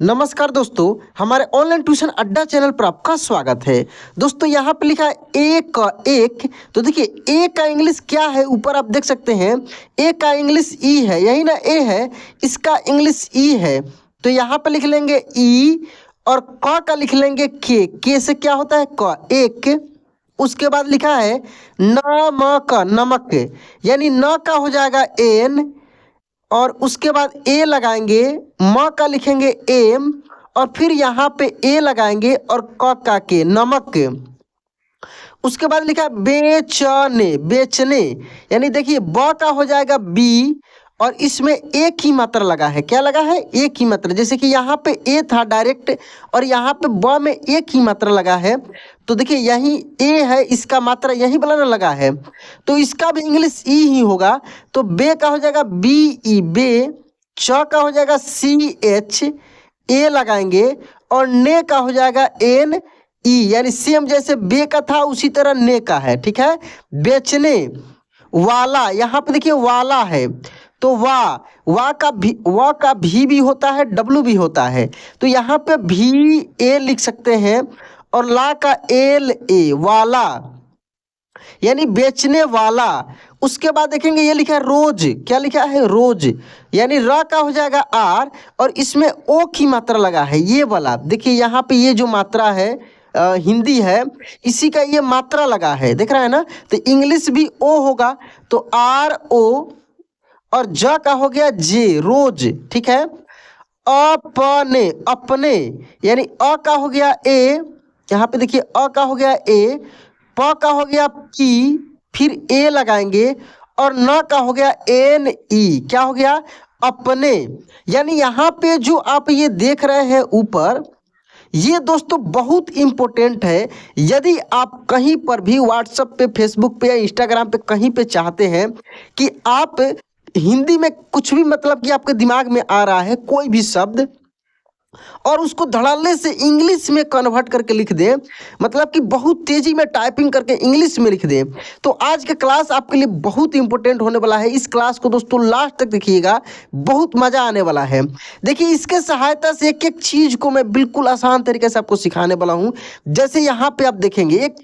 नमस्कार दोस्तों, हमारे ऑनलाइन ट्यूशन अड्डा चैनल पर आपका स्वागत है। दोस्तों यहाँ पे लिखा है एक का एक। तो देखिए ए का इंग्लिश क्या है, ऊपर आप देख सकते हैं। ए का इंग्लिश ई है, यही ना ए है, इसका इंग्लिश ई है। तो यहाँ पे लिख लेंगे ई और क का लिख लेंगे के से क्या होता है क, एक। उसके बाद लिखा है नमक, नमक, यानी न का हो जाएगा एन और उसके बाद ए लगाएंगे, म का लिखेंगे एम और फिर यहाँ पे ए लगाएंगे और क का के, नमक। उसके बाद लिखा है बेचने, बेचने, यानी देखिए ब का हो जाएगा बी और इसमें एक ही मात्रा लगा है। क्या लगा है? एक ही मात्रा। जैसे कि यहाँ पे ए था डायरेक्ट और यहाँ पे ब में एक ही मात्रा लगा है। तो देखिए यही ए है, इसका मात्रा यही वाला ना लगा है, तो इसका भी इंग्लिश ई ही होगा। तो बे का हो जाएगा बी ई, बे। च का हो जाएगा सी एच, ए लगाएंगे और ने का हो जाएगा एन ई, यानी सेम जैसे बे का था उसी तरह ने का है। ठीक है, बेचने वाला, यहाँ पे देखिए वाला है तो वा का भी होता है, डब्लू भी होता है। तो यहाँ पे भी ए लिख सकते हैं और ला का एल ए, वाला, यानी बेचने वाला। उसके बाद देखेंगे ये लिखा है रोज। क्या लिखा है? रोज, यानी र का हो जाएगा आर और इसमें ओ की मात्रा लगा है, ये वाला। देखिए यहाँ पे ये जो मात्रा है हिंदी है, इसी का ये मात्रा लगा है, देख रहा है ना। तो इंग्लिश भी ओ होगा, तो आर ओ और ज का हो गया जे, रोज। ठीक है, अपने, अपने, यानी अ का हो गया ए, यहाँ पे देखिए अ का हो गया ए, प का हो गया पी, फिर ए लगाएंगे और न का हो गया एन ई, क्या हो गया? अपने। यानी यहाँ पे जो आप ये देख रहे हैं ऊपर, ये दोस्तों बहुत इंपॉर्टेंट है। यदि आप कहीं पर भी व्हाट्सएप पे, फेसबुक पे या इंस्टाग्राम पे कहीं पे चाहते हैं कि आप हिंदी में कुछ भी, मतलब कि आपके दिमाग में आ रहा है कोई भी शब्द और उसको धड़ल्ले से इंग्लिश में कन्वर्ट करके लिख दें, मतलब कि बहुत तेजी में टाइपिंग करके इंग्लिश में लिख दें, तो आज का क्लास आपके लिए बहुत इंपॉर्टेंट होने वाला है। इस क्लास को दोस्तों लास्ट तक देखिएगा, बहुत मज़ा आने वाला है। देखिए इसके सहायता से एक एक चीज़ को मैं बिल्कुल आसान तरीके से आपको सिखाने वाला हूँ। जैसे यहाँ पे आप देखेंगे एक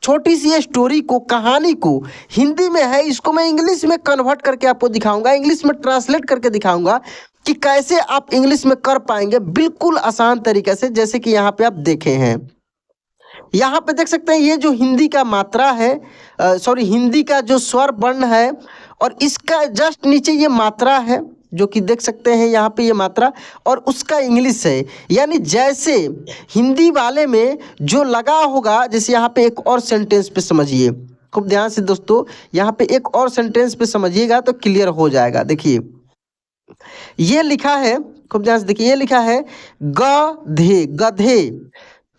छोटी सी स्टोरी को, कहानी को हिंदी में है, इसको मैं इंग्लिश में कन्वर्ट करके आपको दिखाऊंगा, इंग्लिश में ट्रांसलेट करके दिखाऊंगा कि कैसे आप इंग्लिश में कर पाएंगे बिल्कुल आसान तरीके से। जैसे कि यहाँ पे आप देखे हैं, यहाँ पे देख सकते हैं ये जो हिंदी का मात्रा है, हिंदी का जो स्वर वर्ण है और इसका जस्ट नीचे ये मात्रा है, जो कि देख सकते हैं यहाँ पे ये मात्रा, और उसका इंग्लिश है। यानी जैसे हिंदी वाले में जो लगा होगा, जैसे यहाँ पे एक और सेंटेंस पे समझिए खूब ध्यान से दोस्तों, यहाँ पे एक और सेंटेंस पे समझिएगा तो क्लियर हो जाएगा। देखिए ये लिखा है, खूब ध्यान से देखिए, ये लिखा है गधे, गधे।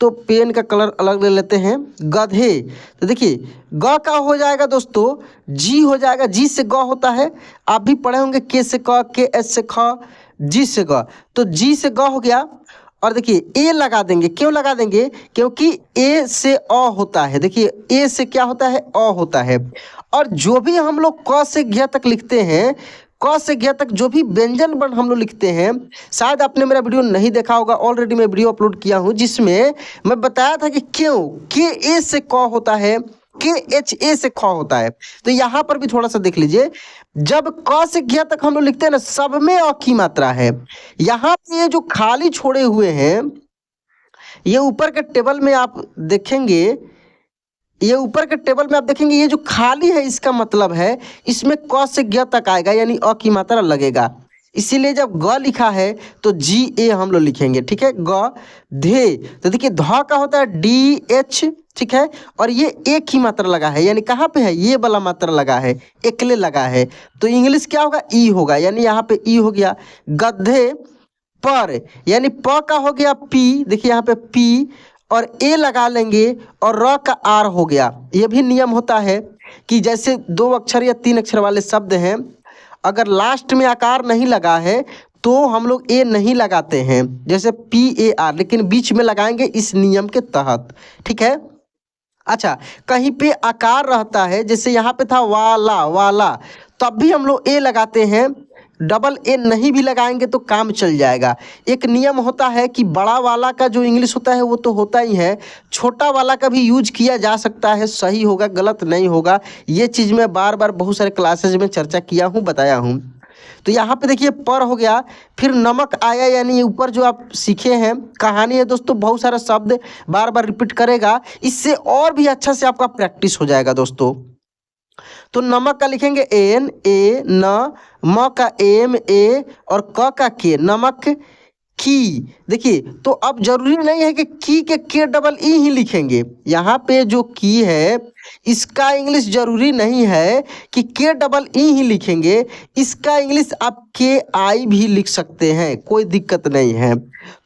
तो पेन का कलर अलग ले लेते हैं, गधे। तो देखिए ग का हो जाएगा दोस्तों जी हो जाएगा, जी से ग होता है, आप भी पढ़े होंगे के से क, के एस से ख, जी से ग, तो जी से ग हो गया। और देखिए ए लगा देंगे, क्यों लगा देंगे? क्योंकि ए से अ होता है। देखिए ए से क्या होता है? अ होता है। और जो भी हम लोग क से ज्ञ तक लिखते हैं, क से ज्ञ तक जो भी व्यंजन वर्ण हम लोग लिखते हैं, शायद आपने मेरा वीडियो नहीं देखा होगा, ऑलरेडी मैं वीडियो अपलोड किया हूं जिसमें मैं बताया था कि क्यों के ए से क होता है, के एच ए से ख होता है। तो यहाँ पर भी थोड़ा सा देख लीजिए, जब क से ज्ञ तक हम लोग लिखते हैं ना, सब में अ की मात्रा है। यहाँ पे ये जो खाली छोड़े हुए हैं, ये ऊपर के टेबल में आप देखेंगे, ये ऊपर के टेबल में आप देखेंगे ये जो खाली है, इसका मतलब है इसमें क से ज्ञ तक आएगा, यानी अ की मात्रा लगेगा। इसीलिए जब ग लिखा है तो जी ए हम लोग लिखेंगे। ठीक है, ग धे। तो देखिए ध का होता है डी एच, ठीक है, और ये एक ही मात्रा लगा है, यानी कहाँ पे है? ये वाला मात्रा लगा है, एकले लगा है। तो इंग्लिश क्या होगा? ई होगा, यानी यहाँ पे ई हो गया। गधे पर, यानी प का हो गया पी, देखिए यहाँ पे पी और ए लगा लेंगे और र का आर हो गया। ये भी नियम होता है कि जैसे 2 अक्षर या 3 अक्षर वाले शब्द हैं, अगर लास्ट में आकार नहीं लगा है तो हम लोग ए नहीं लगाते हैं, जैसे पी ए आर, लेकिन बीच में लगाएंगे इस नियम के तहत। ठीक है, अच्छा कहीं पे आकार रहता है, जैसे यहाँ पे था वाला, वाला, तब भी हम लोग ए लगाते हैं डबल ए नहीं भी लगाएंगे तो काम चल जाएगा। एक नियम होता है कि बड़ा वाला का जो इंग्लिश होता है वो तो होता ही है, छोटा वाला का भी यूज किया जा सकता है, सही होगा गलत नहीं होगा। ये चीज़ मैं बार बार बहुत सारे क्लासेज में चर्चा किया हूँ, बताया हूँ। तो यहाँ पे देखिए पर हो गया, फिर नमक आया, यानी ऊपर जो आप सीखे हैं कहानी है दोस्तों, बहुत सारा शब्द बार बार रिपीट करेगा, इससे और भी अच्छा से आपका प्रैक्टिस हो जाएगा दोस्तों। तो नमक का लिखेंगे एन ए न, म का एम ए और क का के, नमक की। देखिए तो अब जरूरी नहीं है कि की के डबल ई ही लिखेंगे, यहाँ पे जो की है इसका इंग्लिश जरूरी नहीं है कि के डबल ई ही लिखेंगे, इसका इंग्लिश आप के आई भी लिख सकते हैं, कोई दिक्कत नहीं है।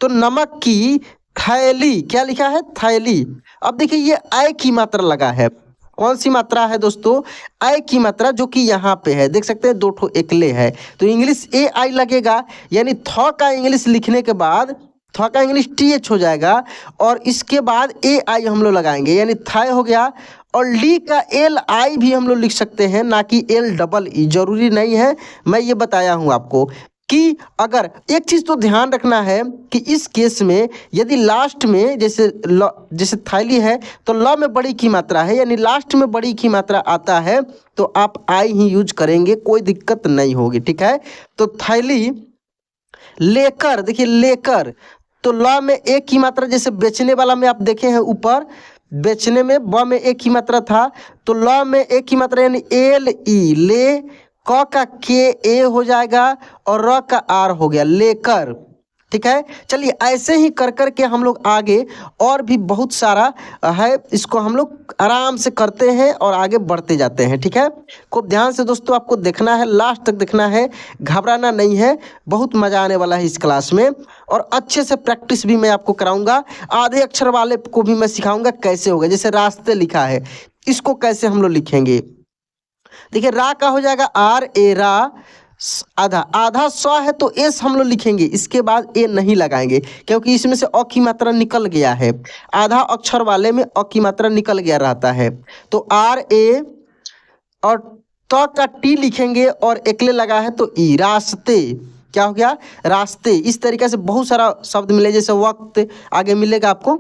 तो नमक की थैली, क्या लिखा है थैली। अब देखिए ये आई की मात्रा लगा है, कौन सी मात्रा है दोस्तों, आई की मात्रा, जो कि यहाँ पे है देख सकते हैं, दो ठो एकले है, तो इंग्लिश ए आई लगेगा, यानी थ का इंग्लिश लिखने के बाद थ का इंग्लिश टी एच हो जाएगा और इसके बाद ए आई हम लोग लगाएंगे, यानी थाई हो गया। और ली का एल आई भी हम लोग लिख सकते हैं, ना कि एल डबल ई, जरूरी नहीं है, मैं ये बताया हूँ आपको। कि अगर एक चीज़ तो ध्यान रखना है कि इस केस में यदि लास्ट में जैसे थैली है तो ल में बड़ी की मात्रा है, यानी लास्ट में बड़ी की मात्रा आता है तो आप आई ही यूज करेंगे, कोई दिक्कत नहीं होगी, ठीक है। तो थैली, लेकर, देखिए लेकर, तो ल में एक की मात्रा, जैसे बेचने वाला में आप देखे हैं ऊपर, बेचने में ब में एक की मात्रा था, तो ल में एक की मात्रा यानी एल ई, ले, क का के ए हो जाएगा और र का आर हो गया, लेकर, ठीक है। चलिए ऐसे ही कर कर के हम लोग आगे और भी बहुत सारा है, इसको हम लोग आराम से करते हैं और आगे बढ़ते जाते हैं, ठीक है। खूब ध्यान से दोस्तों आपको देखना है, लास्ट तक देखना है, घबराना नहीं है, बहुत मज़ा आने वाला है इस क्लास में और अच्छे से प्रैक्टिस भी मैं आपको कराऊंगा। आधे अक्षर वाले को भी मैं सिखाऊंगा कैसे होगा, जैसे रास्ते लिखा है इसको कैसे हम लोग लिखेंगे। देखिए रा का हो जाएगा आर ए रा, आधा आधा स है तो एस हम लोग लिखेंगे, इसके बाद ए नहीं लगाएंगे क्योंकि इसमें से अ की मात्रा निकल गया है, आधा अक्षर वाले में अ की मात्रा निकल गया रहता है। तो आर ए और त का टी लिखेंगे और एकले लगा है तो ई, रास्ते, क्या हो गया रास्ते। इस तरीके से बहुत सारा शब्द मिले, जैसे वक्त आगे मिलेगा आपको।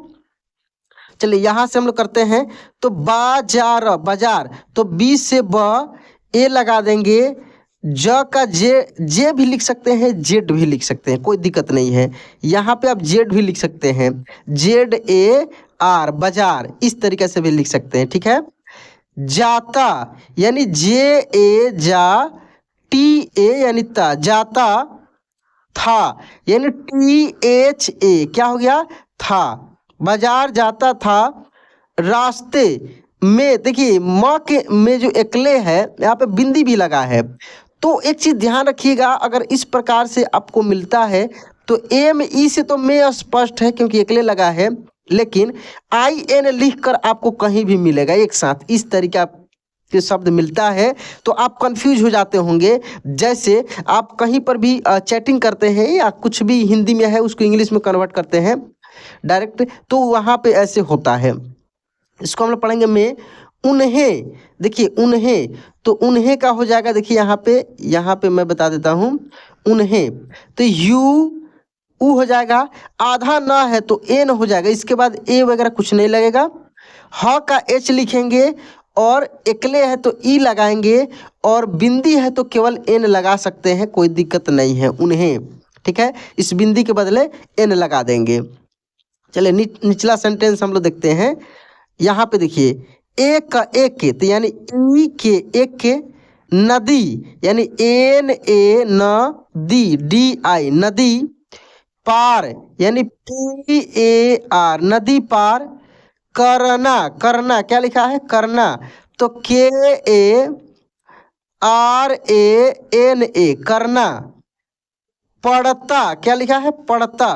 चलिए यहाँ से हम लोग करते हैं, तो बाजार, बाजार, तो बी से ब, ए लगा देंगे, ज का जे भी लिख सकते हैं, जेड भी लिख सकते हैं, कोई दिक्कत नहीं है। यहाँ पे आप जेड भी लिख सकते हैं, जेड ए आर, बाजार, इस तरीके से भी लिख सकते हैं, ठीक है। जाता यानी जे ए जा, टी ए यानी ता, जाता था यानी टी एच ए, क्या हो गया था, बाजार जाता था। रास्ते में देखिए माँ के में जो एकले है यहाँ पे बिंदी भी लगा है, तो एक चीज़ ध्यान रखिएगा, अगर इस प्रकार से आपको मिलता है तो एम ई से तो में स्पष्ट है क्योंकि एकले लगा है, लेकिन आई एन लिख कर आपको कहीं भी मिलेगा एक साथ, इस तरीका के शब्द मिलता है तो आप कंफ्यूज हो जाते होंगे। जैसे आप कहीं पर भी चैटिंग करते हैं या कुछ भी हिंदी में है उसको इंग्लिश में कन्वर्ट करते हैं डायरेक्ट, तो वहाँ पे ऐसे होता है। इसको हम लोग पढ़ेंगे में, उन्हें, देखिए उन्हें, तो उन्हें का हो जाएगा, देखिए यहाँ पे मैं बता देता हूँ, उन्हें, तो यू ऊ हो जाएगा, आधा ना है तो एन हो जाएगा, इसके बाद ए वगैरह कुछ नहीं लगेगा। ह का एच लिखेंगे और एकले है तो ई लगाएंगे और बिंदी है तो केवल एन लगा सकते हैं, कोई दिक्कत नहीं है, उन्हें, ठीक है, इस बिंदी के बदले एन लगा देंगे। चलिए निचला सेंटेंस हम लोग देखते हैं। यहाँ पे देखिए एक का एक के, तो यानी ई के एक के, नदी यानी एन ए न दी, डी आई, नदी, पार यानी पी ए आर, नदी पार, करना, करना क्या लिखा है करना, तो के A R A N A, करना। पढ़ता क्या लिखा है पढ़ता,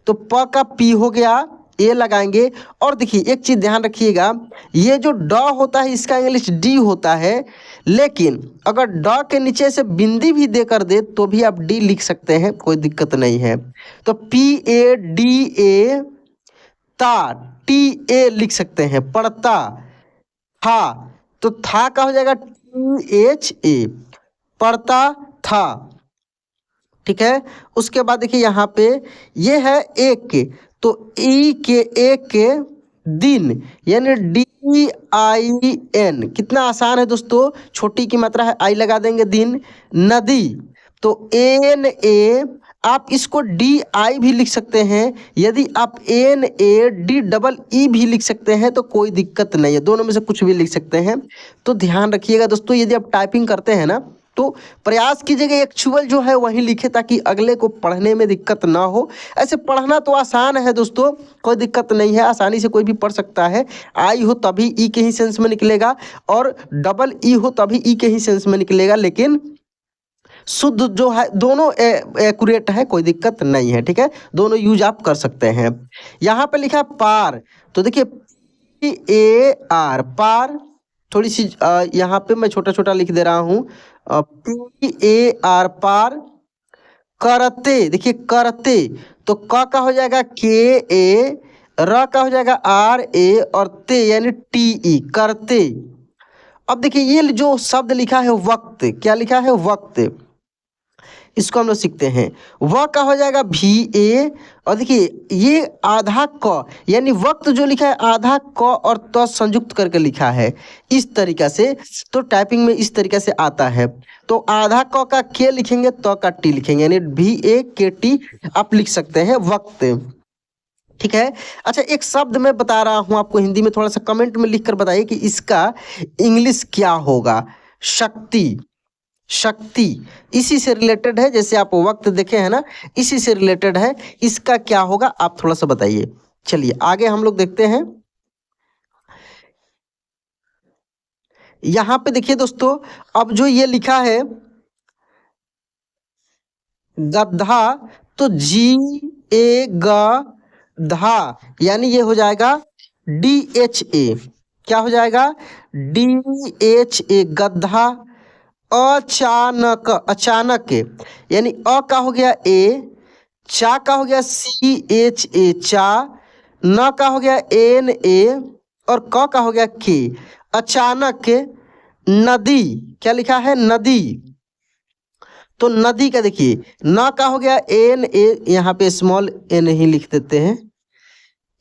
तो प का पी हो गया, ए लगाएंगे। और देखिए एक चीज़ ध्यान रखिएगा, ये जो ड होता है इसका इंग्लिश डी होता है, लेकिन अगर ड के नीचे से बिंदी भी देकर दे तो भी आप डी लिख सकते हैं, कोई दिक्कत नहीं है। तो पी ए डी ए, ता, टी ए लिख सकते हैं, पढ़ता था, तो था का हो जाएगा टी एच ए, पढ़ता था। ठीक है। उसके बाद देखिए यहाँ पे ये है एक, तो ई के एक के दिन, यानी DIN। कितना आसान है दोस्तों, छोटी की मात्रा है, आई लगा देंगे, दिन। नदी, तो NA, आप इसको DI भी लिख सकते हैं, यदि आप NAD भी लिख सकते हैं तो कोई दिक्कत नहीं है, दोनों में से कुछ भी लिख सकते हैं। तो ध्यान रखिएगा दोस्तों, यदि आप टाइपिंग करते हैं ना तो प्रयास कीजिएगा एक्चुअल जो है वही लिखे, ताकि अगले को पढ़ने में दिक्कत ना हो। ऐसे पढ़ना तो आसान है दोस्तों, कोई दिक्कत नहीं है, आसानी से कोई भी पढ़ सकता है। आई हो तभी ई के ही सेंस में निकलेगा, और डबल ई हो तभी ई के ही सेंस में निकलेगा, लेकिन शुद्ध जो है दोनों एक्यूरेट है, कोई दिक्कत नहीं है, ठीक है, दोनों यूज आप कर सकते हैं। यहाँ पे लिखा है पार, तो देखिए PAR, पार। थोड़ी सी यहाँ पे मैं छोटा छोटा लिख दे रहा हूँ, PAR, पार। करते, देखिए करते, तो क का हो जाएगा KA, र का हो जाएगा RA, और ते यानी TE, करते। अब देखिए ये जो शब्द लिखा है वक्त, क्या लिखा है, वक्त, इसको हम लोग सीखते हैं। वह का हो जाएगा VA, और देखिए ये आधा क, यानी वक्त जो लिखा है आधा क और त संयुक्त करके लिखा है इस तरीका से, तो टाइपिंग में इस तरीके से आता है। तो आधा क का के लिखेंगे, त का टी लिखेंगे, यानी VAKT आप लिख सकते हैं, वक्त। ठीक है। अच्छा, एक शब्द मैं बता रहा हूँ आपको हिंदी में, थोड़ा सा कमेंट में लिख कर बताइए कि इसका इंग्लिश क्या होगा। शक्ति, शक्ति इसी से रिलेटेड है, जैसे आप वक्त देखे हैं ना, इसी से रिलेटेड है, इसका क्या होगा आप थोड़ा सा बताइए। चलिए आगे हम लोग देखते हैं। यहां पे देखिए दोस्तों, अब जो ये लिखा है गधा, तो GA यानी ये हो जाएगा DHA, क्या हो जाएगा, DHA, गधा। अचानक, अचानक यानी अ का हो गया ए, चा का हो गया CHA, चा, न का हो गया NA, और क का हो गया के, अचानक। नदी, क्या लिखा है, नदी, तो नदी का देखिए न का हो गया NA, यहाँ पे स्मॉल n ही लिख देते हैं,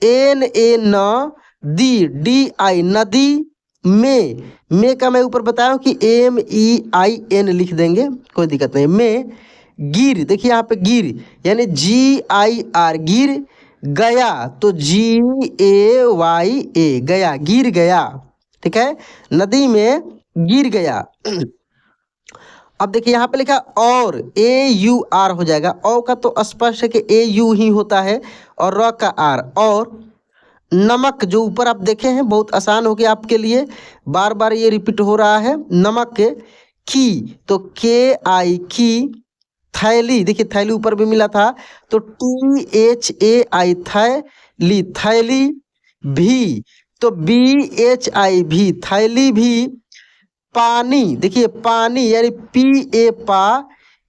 NA, न, DI, नदी। में का मैं ऊपर बताया हूँ कि MEIN लिख देंगे, कोई दिक्कत नहीं। में, गिर, देखिए यहाँ पे गिर यानी GIR, गिर। गया, तो GAYA, गया, गिर गया, ठीक है, नदी में गिर गया। अब देखिए यहाँ पे लिखा और, AUR हो जाएगा, औ का तो स्पष्ट है कि AU ही होता है, और र का R, और। नमक, जो ऊपर आप देखे हैं, बहुत आसान हो गया आपके लिए, बार बार ये रिपीट हो रहा है, नमक। की, तो KI, की। थैली, देखिए थैली ऊपर भी मिला था, तो THAI, थैली, थैली। भी, तो BHI, भी, थैली भी। पानी, देखिए पानी यानी PA, पा,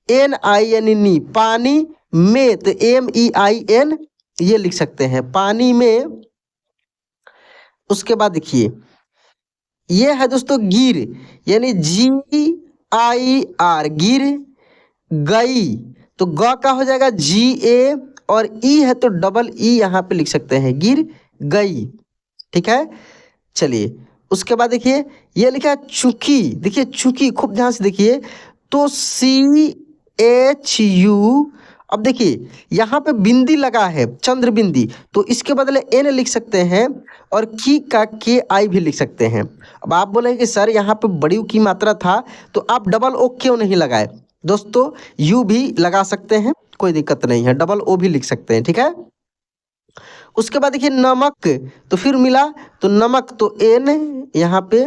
NI यानी नी, पानी में, तो MEIN ये लिख सकते हैं, पानी में। उसके बाद देखिए ये है दोस्तों गिर, यानी GIR, गिर। गई, तो ग का हो जाएगा GA, और ई है तो डबल ई यहाँ पे लिख सकते हैं, गिर गई, ठीक है। चलिए उसके बाद देखिए ये लिखा है चुकी, देखिए चुकी, खूब ध्यान से देखिए, तो CHU। अब देखिए यहाँ पे बिंदी लगा है, चंद्र बिंदी, तो इसके बदले N लिख सकते हैं, और की का KI भी लिख सकते हैं। अब आप बोलेंगे कि सर यहाँ पे बड़ी की मात्रा था, तो आप डबल O क्यों नहीं लगाए। दोस्तों U भी लगा सकते हैं, कोई दिक्कत नहीं है, डबल O भी लिख सकते हैं, ठीक है। उसके बाद देखिए नमक, तो फिर मिला, तो नमक, तो N यहाँ पे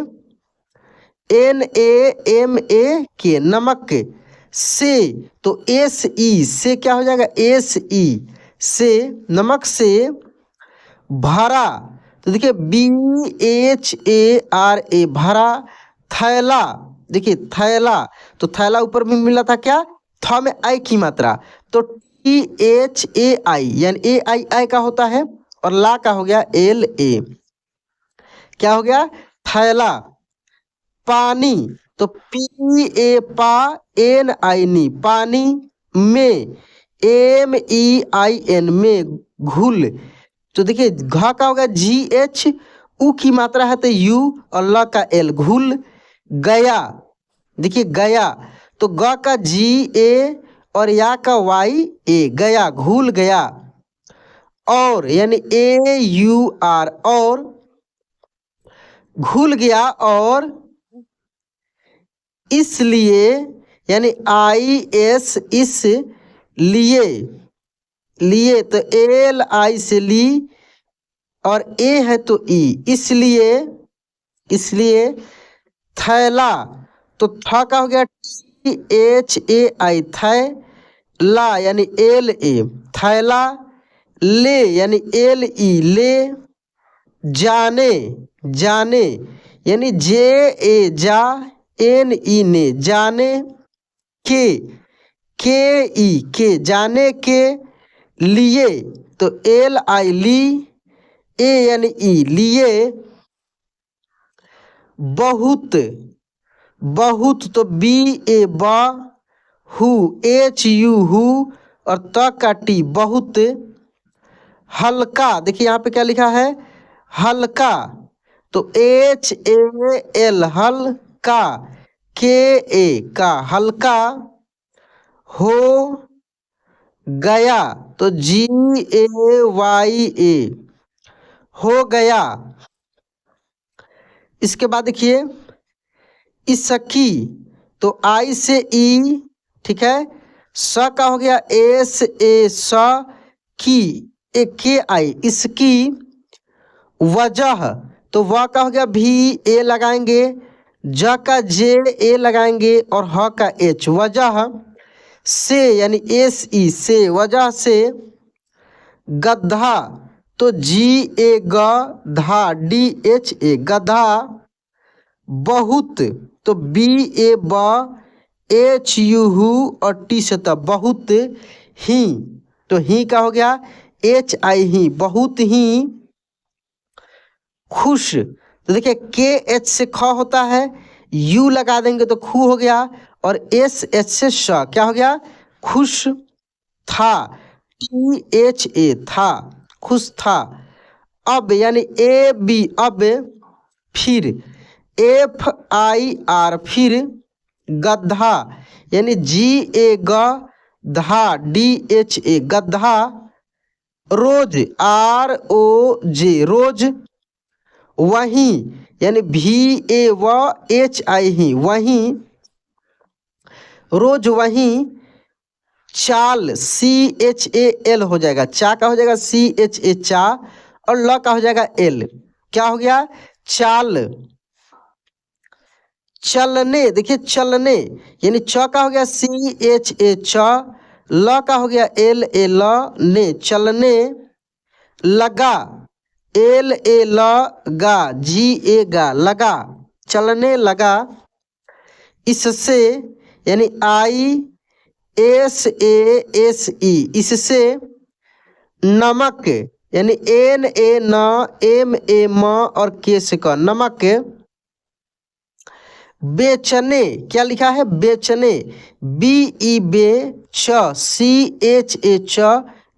NAMAK, नमक। से, तो SE, से क्या हो जाएगा, SE, से, नमक से। भरा, तो देखिए BHARA, भरा। थैला, देखिए थैला, तो थैला ऊपर में मिला था क्या, था में आई की मात्रा, तो THAI यानी AII का होता है, और ला का हो गया LA, क्या हो गया, थैला। पानी, तो PA, पा, NI, नी, पानी में, MEIN में, घुल। तो देखिए घ का होगा GH, उ की मात्रा है तो U और ल का L, घुल गया। देखिए गया तो ग का GA और या का YA, गया, घुल गया। और यानी AUR, और घुल गया, और इसलिए यानी IS, इस लिए, लिए तो LI से ली और A है तो E, इसलिए, इसलिए थैला तो थ का हो गया THAI, थै, ला यानी LA, थैला, ले यानी LE, ले, जाने, जाने यानी JA, जा, NE, ने, जाने KE, के, जाने के लिए तो LI, ली, A यानी E, लिए, बहुत, बहुत तो BA, बा, हु, HU, हु, और त का T, बहुत। हल्का, देखिए यहाँ पे क्या लिखा है, हल्का तो HAL, हल्का, KA, का, हल्का। हो गया तो GAYA, हो गया। इसके बाद देखिए इसकी तो I से E, ठीक है, स का हो गया SA, स, की, KI, इसकी, वजह तो व का हो गया VA लगाएंगे, ज का JA लगाएंगे और ह का H, वजह से यानी SE, से, वजह से। गधा तो GA, ग, धा, DHA, गधा। बहुत तो BA, ब, HU, हु, और T से तब, बहुत ही तो ही का हो गया HI, ही, बहुत ही खुश। तो देखिए KH से ख होता है, U लगा देंगे तो खू हो गया, और SH से श, क्या हो गया, खुश था, THA, था, खुश था। अब यानी AB, अब, फिर FIR, फिर गधा यानी GA, ग, धा, DHA, गधा। रोज ROJ, रोज। वहीं यानी VA, व, HI, ही, वहीं, रोज वहीं। चाल CHAL हो जाएगा, चा का हो जाएगा CHA, चा, और ल का हो जाएगा L, क्या हो गया, चाल। चलने, देखिए चलने यानी च का हो गया CHA, च, ल का हो गया LA, ल, ने, चलने। लगा LA, ल, गा, GA, गा, लगा, चलने लगा। इससे यानी ISASE, इससे। नमक यानी NA, न, MA, म, और K से क, नमक। बेचने क्या लिखा है, बेचने BE, बे, च, CHA, च,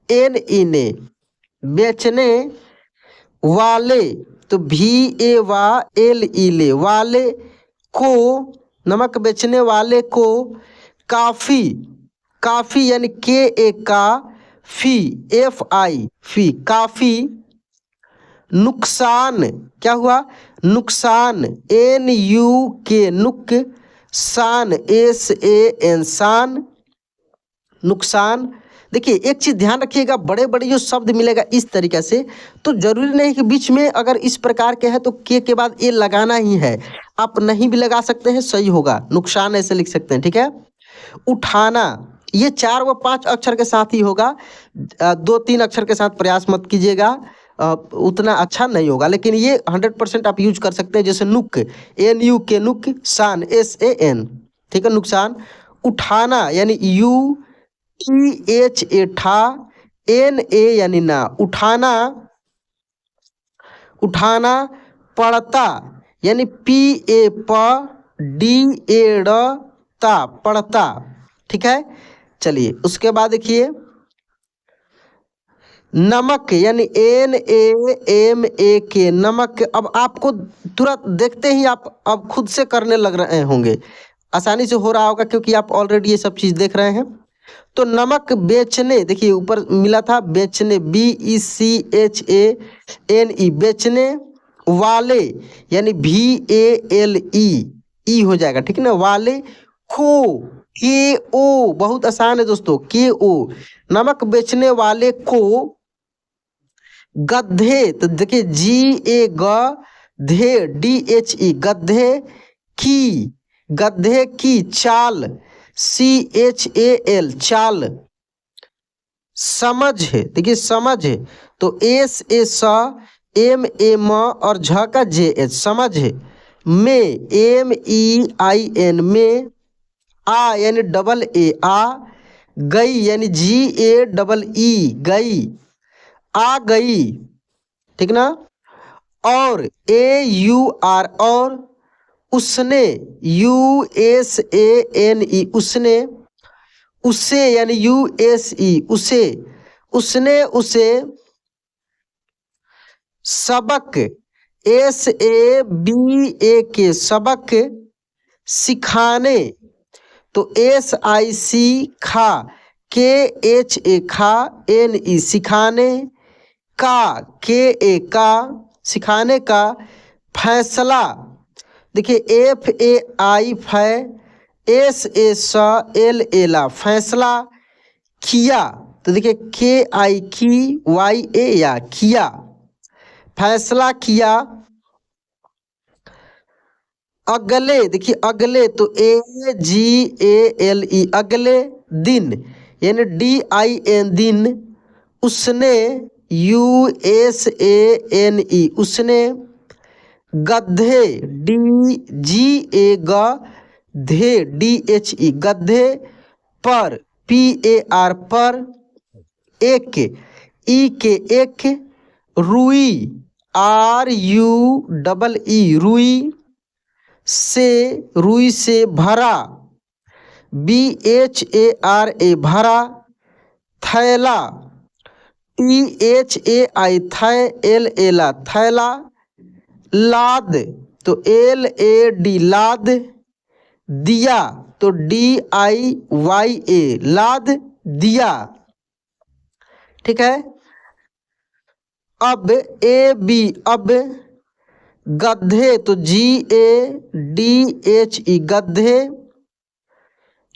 NE, ने, बेचने। वाले तो VA, वा, LE, ले, वाले को, नमक बेचने वाले को। काफी, काफी यानी KA, का, फी, FI, फी, काफी। नुकसान क्या हुआ, नुकसान NUK, नुक, सान SAN, शान, नुकसान। देखिए एक चीज़ ध्यान रखिएगा, बड़े बड़े जो शब्द मिलेगा इस तरीके से, तो जरूरी नहीं कि बीच में अगर इस प्रकार के है तो के बाद ए लगाना ही है, आप नहीं भी लगा सकते हैं, सही होगा। नुकसान ऐसे लिख सकते हैं, ठीक है। उठाना ये 4 व 5 अक्षर के साथ ही होगा, 2-3 अक्षर के साथ प्रयास मत कीजिएगा, उतना अच्छा नहीं होगा। लेकिन ये 100% आप यूज कर सकते हैं, जैसे नुक NUK, नुक, शान SAN, ठीक है, नुकसान। उठाना यानी UTHA, ठा, NA यानी ना, उठाना, उठाना। पड़ता यानी PA, प, DA, ड़, ता, पड़ता, ठीक है। चलिए उसके बाद देखिए नमक यानी NAMAK नमक। अब आपको तुरंत देखते ही आप अब खुद से करने लग रहे होंगे, आसानी से हो रहा होगा क्योंकि आप ऑलरेडी ये सब चीज़ देख रहे हैं। तो नमक बेचने, देखिए ऊपर मिला था बेचने, BECHANE बेचने वाले यानी VALE हो जाएगा, ठीक है ना। वाले को KO, बहुत आसान है दोस्तों, KO नमक बेचने वाले को गधे, तो देखिए GA DHE गधे की, गधे की चाल CHAL चाल। समझ है, देखिए समझ है तो SAMM और झ का JH समझ है। में MEIN में, आ यानी AA आ, गई यानी GAEE गई, आ गई, ठीक ना। और AUR और, उसने USANE उसने, उसे यानी USE उसे, उसने उसे सबक SABAK सबक सिखाने, तो SIC खा KHA खा NE सिखाने, का KA का सिखाने का, फैसला देखिए FAI फै, SALA ला फैसला, किया तो देखिए KI की YA या किया, फैसला किया। अगले देखिए अगले तो AGALE अगले दिन यानी DIN दिन, उसने USANE उसने, गधे DGA गधे DHE गधे, पर PAR पर, एक EK एक, रुई RUEE रुई, से रुई से भरा BHARA भरा, थैला THAI थै LA थैला, लाद तो LAD लाद, दिया तो DIYA लाद दिया, ठीक है। अब AB अब, गधे तो GADHE गधे,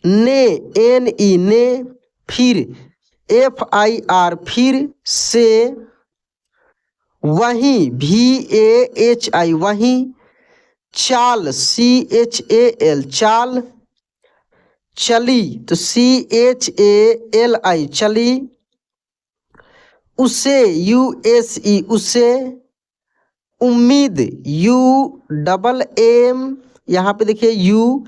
ने NE ने, फिर FIR फिर से, वहीं VAHI वहीं, चाल CHAL चाल, चली तो CHALI चली, उसे USE उसे, उम्मीद UMM यहाँ पे देखिए U,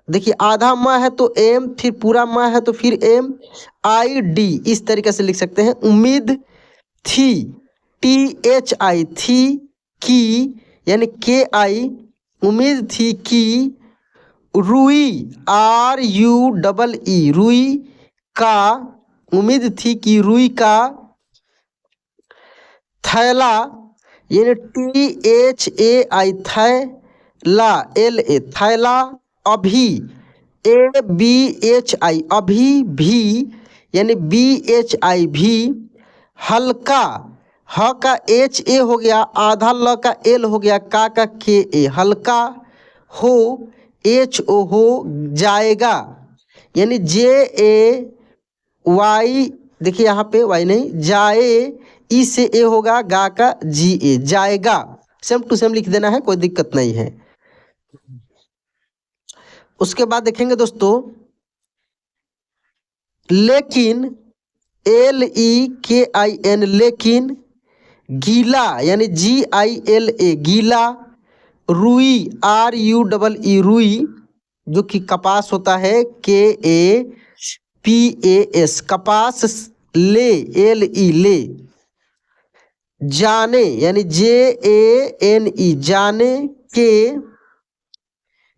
देखिए आधा म है तो M, फिर पूरा म है तो फिर MID, इस तरीके से लिख सकते हैं। उम्मीद थी THI थी, की यानी KI उम्मीद थी की, रुई RUEE रुई का उम्मीद थी कि रुई का, थैला यानी THAI थैला LA थैला, अभी ABHI अभी भी यानी BHI भी, हल्का ह का HA हो गया, आधा ल का L हो गया, का KA हल्का, हो HO हो जाएगा यानी JAY, देखिए यहाँ पे Y नहीं, जाए ई से ए होगा, गा का GA जाएगा, सेम टू सेम लिख देना है, कोई दिक्कत नहीं है। उसके बाद देखेंगे दोस्तों लेकिन LEKIN लेकिन, गीला यानी GILA गीला, रुई RUEE रुई जो कि कपास होता है KAPAS कपास, ले LE ले, जाने यानी JANE जाने के,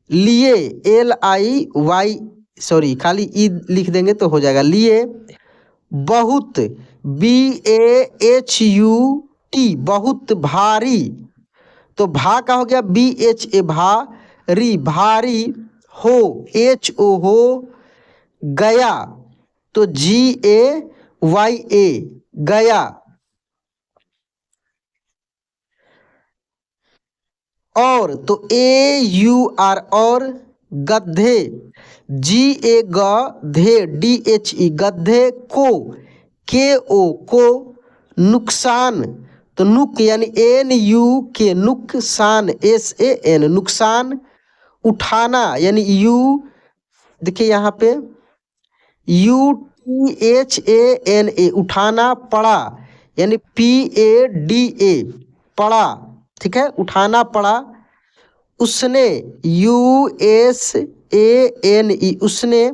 लिए LIYE सॉरी खाली ई लिख देंगे तो हो जाएगा, लिए बहुत, BAHUT बहुत भारी, तो भा का हो गया BHA भारी, भारी हो HO हो, गया तो GAYA गया, और तो AUR और, गधे GA गधे गधे को KO नुकसान, तो नुक यानी NUK नुकसान SAN नुकसान, उठाना यानी यू देखिए यहाँ पे UTHANA उठाना, पड़ा यानी PADA पड़ा, ठीक है, उठाना पड़ा, उसने USANE उसने,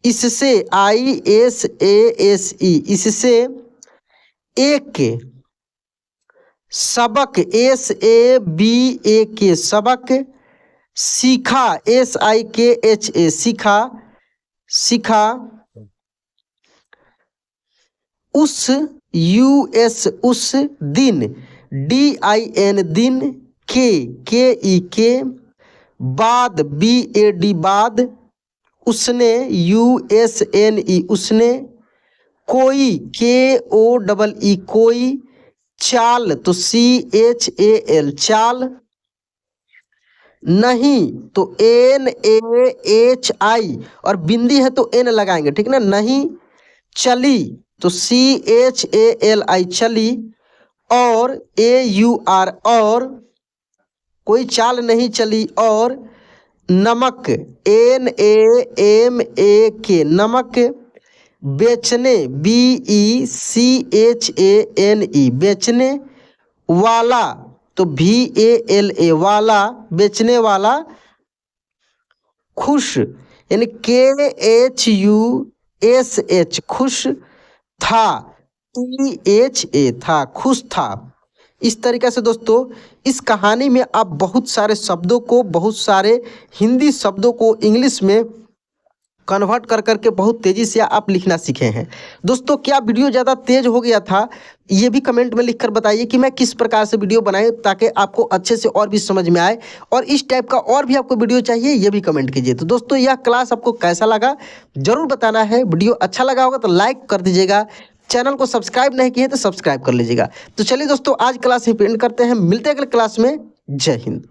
इससे ISASE इससे, एक सबक SABAK सबक, सीखा SIKHA सीखा, सीखा, उस US उस दिन DIN दिन, KE बाद BAD बाद, उसने USNE उसने, कोई KOEE कोई, चाल तो CHAL चाल, नहीं तो NAHI और बिंदी है तो N लगाएंगे, ठीक ना, नहीं, चली तो CHALI चली, और AUR और, कोई चाल नहीं चली, और नमक NAMAK नमक, बेचने BECHANE बेचने, वाला तो VALA वाला बेचने वाला, खुश यानी KHUSH खुश, था THA था खुश था। इस तरीके से दोस्तों इस कहानी में आप बहुत सारे शब्दों को, बहुत सारे हिंदी शब्दों को इंग्लिश में कन्वर्ट कर करके बहुत तेज़ी से आप लिखना सीखे हैं। दोस्तों क्या वीडियो ज़्यादा तेज़ हो गया था, ये भी कमेंट में लिखकर बताइए कि मैं किस प्रकार से वीडियो बनाएं ताकि आपको अच्छे से और भी समझ में आए, और इस टाइप का और भी आपको वीडियो चाहिए ये भी कमेंट कीजिए। तो दोस्तों यह क्लास आपको कैसा लगा ज़रूर बताना है, वीडियो अच्छा लगा होगा तो लाइक कर दीजिएगा, चैनल को सब्सक्राइब नहीं किए तो सब्सक्राइब कर लीजिएगा। तो चलिए दोस्तों आज क्लास यहीं पे एंड करते हैं, मिलते हैं अगले क्लास में। जय हिंद।